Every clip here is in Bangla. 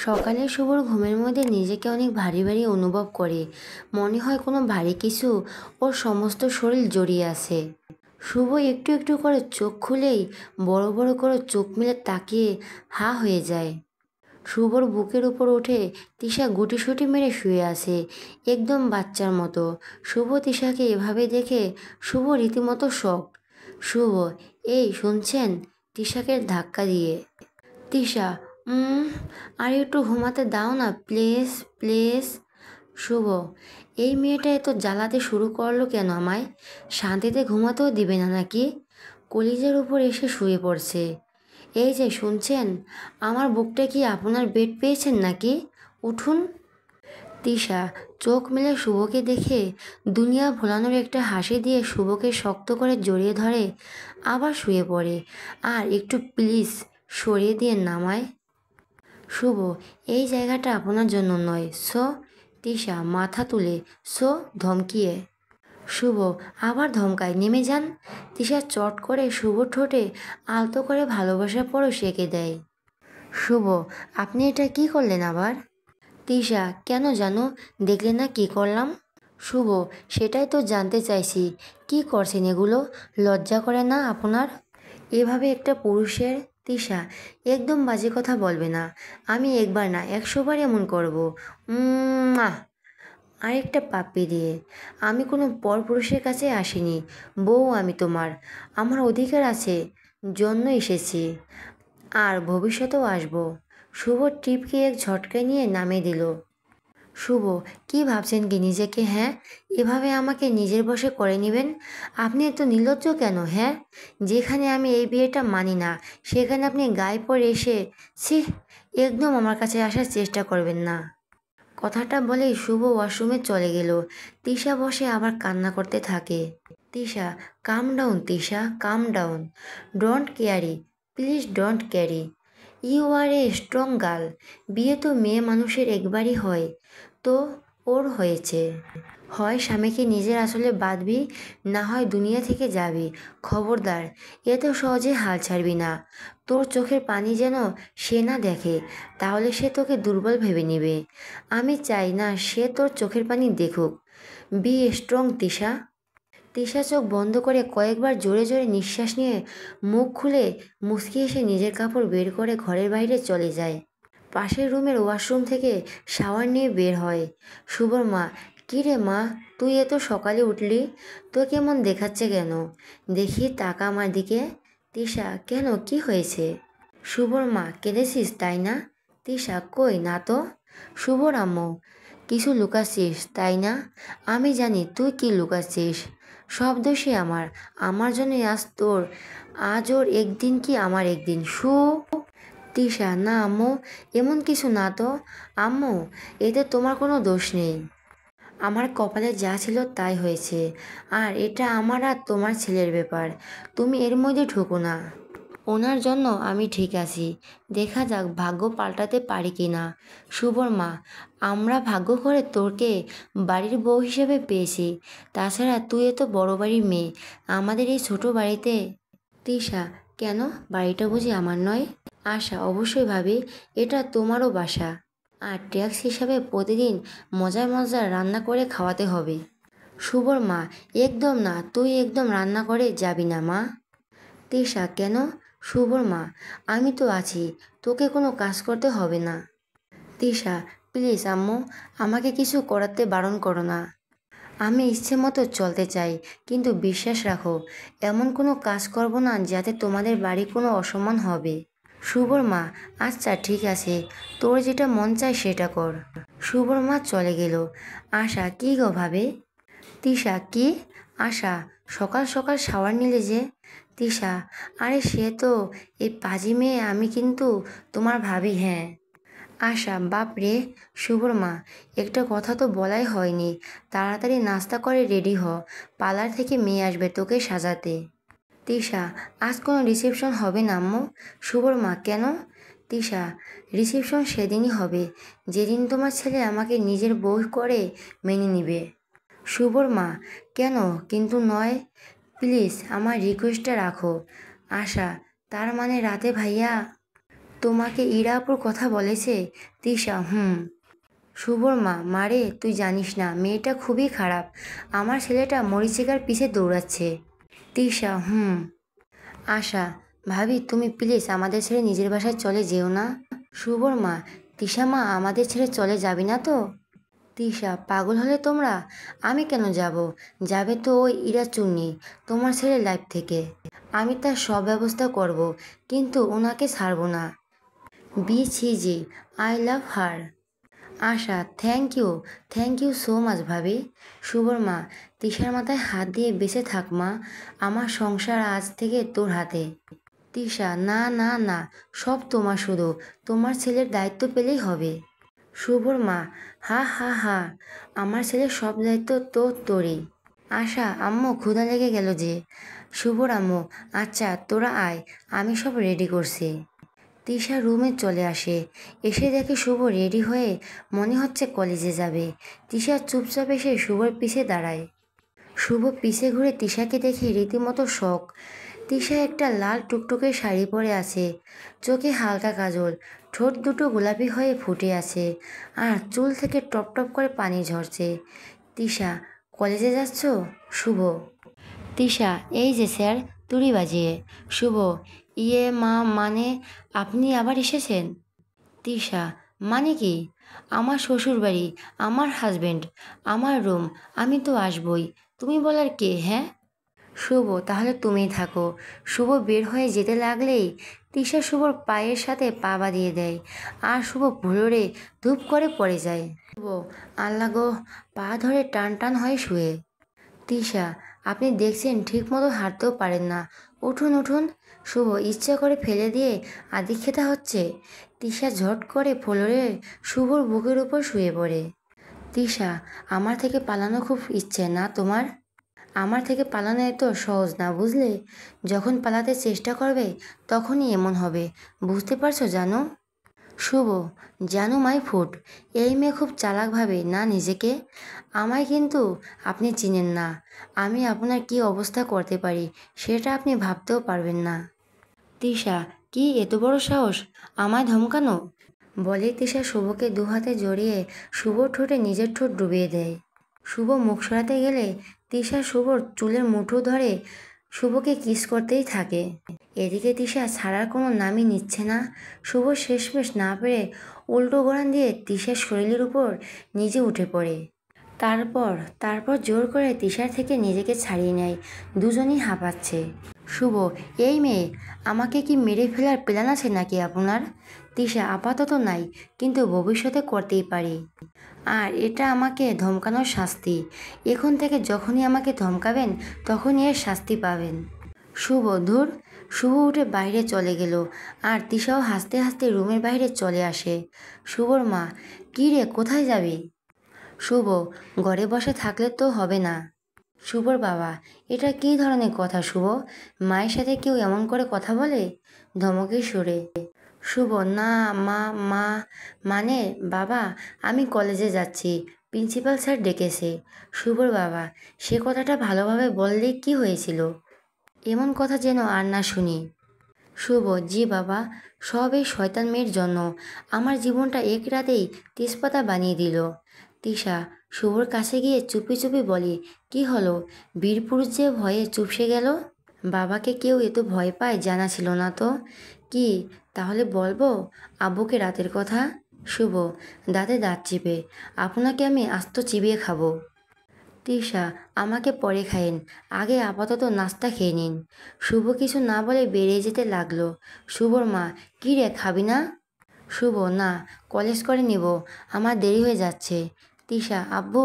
সকালে শুভর ঘুমের মধ্যে নিজেকে অনেক ভারী ভারী অনুভব করে। মনে হয় কোনো ভারী কিছু ওর সমস্ত শরীর জড়িয়ে আছে। শুভ একটু একটু করে চোখ খুলেই বড় বড় করে চোখ মেলে তাকিয়ে হা হয়ে যায়। শুভর বুকের উপর উঠে তিশা গুটিসুটি মেরে শুয়ে আছে, একদম বাচ্চার মতো। শুভ তিশাকে এভাবে দেখে শুভ রীতিমতো শক। শুভ, এই শুনছেন? তিশাকে ধাক্কা দিয়ে। তিশা, উম আর একটু ঘুমাতে দাও না প্লিজ প্লিজ। শুভ, এই মেয়েটা এত জ্বালাতে শুরু করলো কেন আমায়? শান্তিতে ঘুমাতেও দিবে না নাকি? কলিজার উপর এসে শুয়ে পড়ছে। এই যে শুনছেন, আমার বুকটা কি আপনার বেড পেয়েছেন নাকি? উঠুন। তিশা চোখ মেলে শুভকে দেখে দুনিয়া ভোলানোর একটা হাসি দিয়ে শুভকে শক্ত করে জড়িয়ে ধরে, আবার শুয়ে পড়ে। আর একটু প্লিজ সরিয়ে দিয়ে নামায়। শুভ, এই জায়গাটা আপনার জন্য নয় সো। তিশা মাথা তুলে সো ধমকিয়ে। শুভ আবার ধমকায়, নেমে যান। তিশা চট করে শুভ ঠোঁটে আলতো করে ভালোবাসার পরও সেঁকে দেয়। শুভ, আপনি এটা কি করলেন আবার? তিশা, কেন জানো? দেখলে না কি করলাম? শুভ, সেটাই তো জানতে চাইছি, কি করছেন এগুলো? লজ্জা করে না আপনার এভাবে একটা পুরুষের? তিশা, একদম বাজে কথা বলবে না। আমি একবার না 100 বার এমন করব। আহ আরেকটা পাপ্পি দিয়ে। আমি কোনো পরপুরুষের কাছে আসিনি। বউ আমি তোমার, আমার অধিকার আছে, জন্য এসেছি, আর ভবিষ্যতেও আসবো। শুভ টিপকে এক ঝটকায় নিয়ে নামিয়ে দিল। শুভ, কি ভাবছেন কি নিজেকে? হ্যাঁ, এভাবে আমাকে নিজের বশে করে নেবেন? আপনি এত নির্লজ্জ কেন? হ্যাঁ, যেখানে আমি এই বিয়েটা মানি না সেখানে আপনি গায়ে পড়ে এসে, ছি, একদম আমার কাছে আসার চেষ্টা করবেন না। কথাটা বলেই শুভ ওয়াশরুমে চলে গেল। তিশা বসে আবার কান্না করতে থাকে। Tisha, come down Tisha, come down. Don't cry, please don't cry. You are a strong girl. বিয়ে তো মেয়ে মানুষের একবারই হয়, তো ওর হয়েছে। হয় স্বামীকে নিজের আসলে বাঁধবি, না হয় দুনিয়া থেকে যাবি। খবরদার, এত সহজে হাল ছাড়বি না। তোর চোখের পানি যেন সে না দেখে, তাহলে সে তোকে দুর্বল ভেবে নেবে। আমি চাই না সে তোর চোখের পানি দেখুক। Be strong Tisha. তিশা চোখ বন্ধ করে কয়েকবার জোরে জোরে নিঃশ্বাস নিয়ে মুখ খুলে মুচকি এসে নিজের কাপড় বের করে ঘরের বাইরে চলে যায়। পাশের রুমের ওয়াশরুম থেকে শাওয়ার নিয়ে বের হয়। শুভর মা, কী রে মা, তুই এত সকালে উঠলি? তো কেমন দেখাচ্ছে কেন? দেখি তাকা আমার দিকে। তিশা, কেন, কি হয়েছে? শুভর মা, কেঁদেছিস তাই না? তিশা, কই না তো। শুভর আম্মু, কিছু লুকাচ্ছিস তাই না? আমি জানি তুই কি লুকাচ্ছিস। সব দোষই আমার, আমার জন্যই আজ তোর, আজ ওর একদিন কি আমার একদিন। তিশা, না আম্মু, এমন কিছু না তো। আম্মু, এতে তোমার কোনো দোষ নেই। আমার কপালে যা ছিল তাই হয়েছে, আর এটা আমার আর তোমার ছেলের ব্যাপার। তুমি এর মধ্যে ঢুকো না। ওনার জন্য আমি ঠিক আছি, দেখা যাক ভাগ্য পাল্টাতে পারি কি না। শুভর মা, আমরা ভাগ্য করে তোরকে বাড়ির বউ হিসেবে পেয়েছি। তাছাড়া তুই এত বড় বাড়ির মেয়ে, আমাদের এই ছোট বাড়িতে। তিশা, কেন, বাড়িটা বুঝি আমার নয়? আশা, অবশ্যই ভাবি, এটা তোমারও বাসা, আর ট্যাক্স হিসাবে প্রতিদিন মজার মজার রান্না করে খাওয়াতে হবে। শুভর মা, একদম না, তুই একদম রান্না করে যাবি না মা। তিশা, কেন? শুভর মা, আমি তো আছি, তোকে কোনো কাজ করতে হবে না। তিশা, প্লিজ আম্মু, আমাকে কিছু করাতে বারণ করো না। আমি ইচ্ছে মতো চলতে চাই, কিন্তু বিশ্বাস রাখো এমন কোনো কাজ করব না যাতে তোমাদের বাড়ি কোনো অসম্মান হবে। শুভর মা, আচ্ছা ঠিক আছে, তোর যেটা মন চায় সেটা কর। শুভর মা চলে গেল। আশা, কি গো ভাবে? তিশা, কি? আশা, সকাল সকাল শাওয়ার নিলে যে? তিশা, আরে সে তো এই পাজি মেয়ে, আমি কিন্তু তোমার ভাবি, হ্যাঁ। আশা, বাপ রে। শুভর মা, একটা কথা তো বলাই হয়নি, তাড়াতাড়ি নাস্তা করে রেডি হ, পার্লার থেকে মেয়ে আসবে তোকে সাজাতে। তিশা, আজ কোনো রিসেপশন হবে না আম্মু। শুভর মা, কেন? তিশা, রিসেপশন সেদিনই হবে যেদিন তোমার ছেলে আমাকে নিজের বউ করে মেনে নিবে। শুভর মা, কেন কিন্তু নয়? প্লিজ আমার রিকোয়েস্টটা রাখো। আশা, তার মানে রাতে ভাইয়া? তোমাকে ইরা আপুর কথা বলেছে? তিশা: হুম। শুভর মা: মারে, তুই জানিস না মেয়েটা খুবই খারাপ, আমার ছেলেটা মরীচিকার পিছে দৌড়াচ্ছে। তিশা: হুম। আশা: ভাবি তুমি প্লিজ আমাদের ছেড়ে নিজের বাসায় চলে যেও না। শুভর মা: তিশা মা, আমাদের ছেড়ে চলে যাবি না তো? তিশা: পাগল হলে তোমরা? আমি কেন যাব? যাবে তো ওই ইরা চুন্নি, তোমার ছেলের লাইফ থেকে। আমি তার সব ব্যবস্থা করব, কিন্তু ওনাকে ছাড়ব না। BCG: I love her. Asha: thank you so much ভাবি। শুভর মা: তিশার মাথায় হাত দিয়ে বেঁচে থাক মা, আমার সংসার আজ থেকে তোর হাতে। তিশা: না না না, সব তোমার, শুধু তোমার ছেলের দায়িত্ব পেলেই হবে। শুভর মা: হা হা হা, আমার ছেলের সব দায়িত্ব তো তোরই। আশা: আম্মু ক্ষুধা লেগে গেল যে। শুভর আম্মু: আচ্ছা তোরা আয়, আমি সব রেডি করছি। তিশা রুমে চলে আসে, এসে দেখে শুভ রেডি হয়ে মনে হচ্ছে কলেজে যাবে। তিশা চুপচাপ এসে শুভর পিছে দাঁড়ায়। শুভ পিছে ঘুরে তিশাকে দেখে রীতিমতো শখ। তিশা একটা লাল টুকটুকে শাড়ি পরে আছে, চোখে হালকা কাজল, ঠোঁট দুটো গোলাপি হয়ে ফুটে আছে, আর চুল থেকে টপ টপ করে পানি ঝরছে। তিশা: কলেজে যাচ্ছ? শুভ: তিশা: এই যে স্যার, তুড়ি বাজিয়ে। শুভ: ইয়ে মা, মানে আপনি আবার এসেছেন? তিশা: মানে কি? আমার শ্বশুর বাড়ি, আমার হাজবেন্ড, আমার রুম, আমি তো আসবই, তুমি বলার কে? হ্যাঁ। শুভ: তাহলে তুমিই থাকো। শুভ বের হয়ে যেতে লাগলেই তিশা শুভর পায়ের সাথে পা বাঁধিয়ে দেয়, আর শুভ ভুলোরে ধূপ করে পড়ে যায়। শুভ: আল্লাহ গো, পা ধরে টান টান হয়ে শুয়ে। তিশা: আপনি দেখছেন ঠিকমতো হাঁটতেও পারেন না, উঠুন উঠুন। শুভ ইচ্ছা করে ফেলে দিয়ে আদিক্ষেতা হচ্ছে। তিশা ঝট করে ফ্লোরে শুভর বুকের উপর শুয়ে পড়ে। তিশা: আমার থেকে পালানো খুব ইচ্ছে না তোমার? আমার থেকে পালানো এত সহজ না, বুঝলে? যখন পালাতে চেষ্টা করবে তখনই এমন হবে, বুঝতে পারছো জানো? শুভ: জানো মাই ফুট, এই মেয়ে খুব চালাক ভাবে না নিজেকে। আমায় কিন্তু আপনি চিনেন না, আমি আপনার কি অবস্থা করতে পারি সেটা আপনি ভাবতেও পারবেন না। তিশা: কি এত বড় সাহস আমায় ধমকানো? বলে তিশা শুভকে দুহাতে জড়িয়ে শুভর ঠোঁটে নিজের ঠোঁট ডুবিয়ে দেয়। শুভ মুখ সরাতে গেলে তিশা শুভর চুলের মুঠো ধরে শুভকে কিস করতেই থাকে। এদিকে তিশা ছাড়ার কোনো নামই নিচ্ছে না। শুভ শেষমেশ না পেরে উল্টো গড়ান দিয়ে তিশার শরীরের উপর নিজে উঠে পড়ে। তারপর তারপর জোর করে তিশার থেকে নিজেকে ছাড়িয়ে নেয়। দুজনই হাঁপাচ্ছে। শুভ: এই মেয়ে, আমাকে কি মেরে ফেলার প্ল্যান আছে নাকি আপনার? তিশা: আপাতত নাই, কিন্তু ভবিষ্যতে করতেই পারি। আর এটা আমাকে ধমকানোর শাস্তি, এখন থেকে যখনই আমাকে ধমকাবেন তখনই এর শাস্তি পাবেন। শুভ: ধুর। শুভ উঠে বাইরে চলে গেল, আর তিশাও হাসতে হাসতে রুমের বাইরে চলে আসে। শুভর মা: কী রে, কোথায় যাবি? শুভ: ঘরে বসে থাকলে তো হবে না। শুভর বাবা: এটা কী ধরনের কথা শুভ? মায়ের সাথে কেউ এমন করে কথা বলে? ধমকের সুরে। শুভ: না মা, মা মানে বাবা, আমি কলেজে যাচ্ছি, প্রিন্সিপাল স্যার ডেকেছে। শুভর বাবা: সে কথাটা ভালোভাবে বললেই কি হয়েছিল, এমন কথা যেন আর না শুনি। শুভ: জি বাবা, সব এই শয়তান মেয়ের জন্য, আমার জীবনটা এক রাতেই তেজপাতা বানিয়ে দিল। তিশা শুভর কাছে গিয়ে চুপি চুপি বলে, কি হলো? বীরপুরুষ যে ভয়ে চুপসে গেল। বাবাকে কেউ এত ভয় পায় জানা ছিল না তো। কি তাহলে বলবো আব্বুকে রাতের কথা? শুভ দাঁতে দাঁত চিপে: আপনাকে আমি আস্ত চিবিয়ে খাবো। তিশা: আমাকে পরে খাইন, আগে আপাতত নাস্তা খেয়ে নিন। শুভ কিছু না বলে বেরিয়ে যেতে লাগলো। শুভর মা: কী রে, খাবি না? শুভ: না, কলেজ করে নিব, আমার দেরি হয়ে যাচ্ছে। তিশা: আব্বু।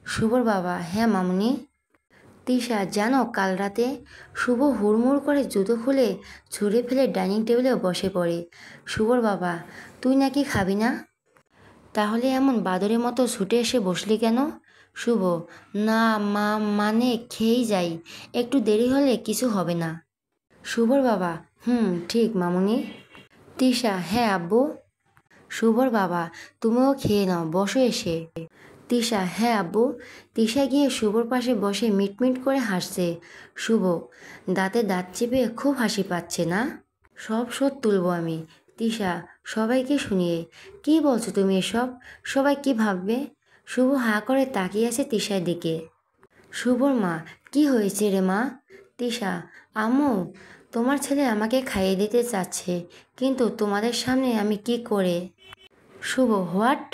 শুভর বাবা: হ্যাঁ মামুনি। তিশা: জানো কাল রাতে? শুভ হুড়মুড় করে জুতো খুলে ছুঁড়ে ফেলে ডাইনিং টেবিলেও বসে পড়ে। শুভর বাবা: তুই নাকি খাবি না? তাহলে এমন বাদরের মতো ছুটে এসে বসলি কেন? শুভ: না মা, মানে খেয়েই যাই, একটু দেরি হলে কিছু হবে না। শুভর বাবা: হুম, ঠিক মামুনি। তিশা: হ্যাঁ আব্বু। শুভর বাবা: তুমিও খেয়ে নাও, বসো এসে। তিশা: হ্যাঁ আব্বু। তিশা গিয়ে শুভর পাশে বসে মিটমিট করে হাসছে। শুভ দাঁতে দাঁত চেপে খুব হাসি পাচ্ছে না? সব শোধ তুলব আমি। তিশা সবাইকে শুনিয়ে, কি বলছো তুমি এসব? সবাই কি ভাববে? শুভ হা করে তাকিয়ে আছে তিশার দিকে। শুভর মা, কি হয়েছে রে মা? তিশা, আম্মু, তোমার ছেলে আমাকে খাইয়ে দিতে চাচ্ছে, কিন্তু তোমাদের সামনে আমি কি করে? শুভ, হোয়াট?